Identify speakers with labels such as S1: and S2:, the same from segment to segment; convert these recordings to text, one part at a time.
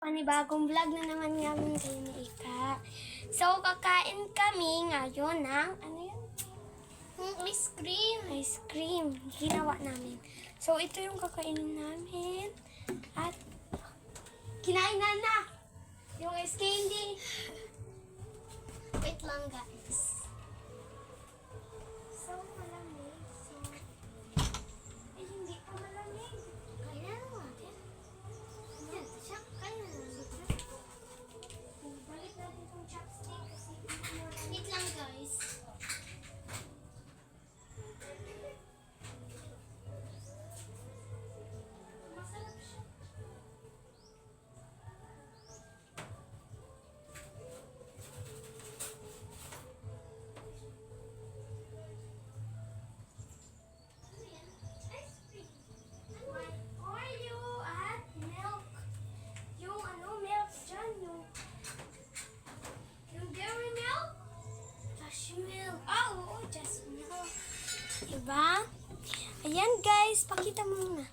S1: Panibagong vlog na naman namin kayo ni Ika. So, kakain kami ngayon ng, ano yun?
S2: Ice cream.
S1: Ice cream. Ginawa namin. So, ito yung kakainin namin. At, kinain na! Yung ice candy.
S2: Wait lang, guys.
S1: So, malamig. So, ay, hindi pa malamig.
S2: Kaya na natin. Yan, siya. Kaya na natin.
S1: Balik natin itong chopstick kasi
S2: Wait lang, guys.
S1: masarap siya. May Oreo at milk. Yung ano, milk dyan, yung dairy milk. Just milk. Oh, oo, just milk. Diba? Ayan guys, pakita mo muna.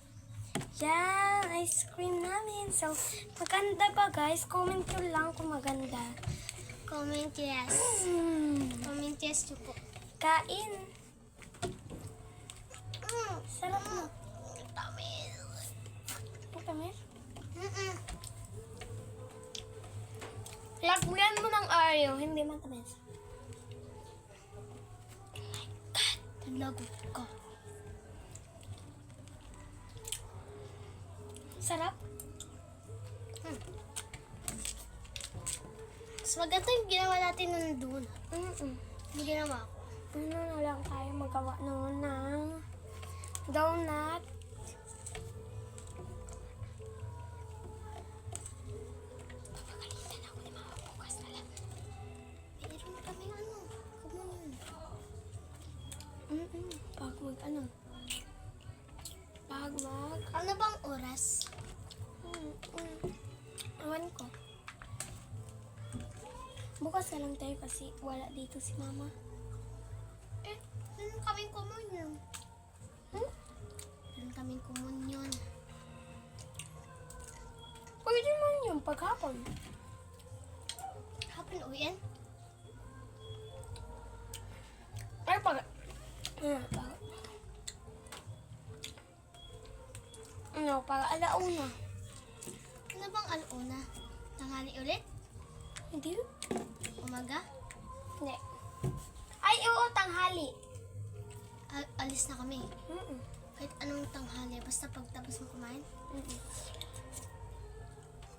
S1: Yan, ice cream namin. So, maganda ba guys? Comment nyo lang kung maganda.
S2: Comment yes. Comment yes nyo po.
S1: Kain. Sarap mo.
S2: Tamil.
S1: Tamis? Lagyan mo ng Oreo, hindi matamis.
S2: Talagot ko.
S1: Sarap?
S2: Mas maganda yung ginawa natin nun doon. Yung ginawa ko.
S1: Ano na lang tayo magawa noon ng donut. Papagalitan ako ni Mama bukas na lang.
S2: Meron kami ano. Kumun.
S1: Pag mag ano? Pag mag...
S2: Ano bang oras?
S1: Awan ko. Bukas na lang tayo kasi wala dito si Mama.
S2: Meron kaming komunyon. Meron kaming komunyon.
S1: Pwede man yung paghapon.
S2: Hapon uwian?
S1: Ay, pag... Ano, para alauna.
S2: Ano bang aluna? Tanghali ulit?
S1: Hindi?
S2: Umaga?
S1: Hindi. Ay, oo, tanghali.
S2: Alis na kami.
S1: Mm-mm.
S2: Kahit anong tanghali, basta pagtapos mo kumain.
S1: Mm-mm.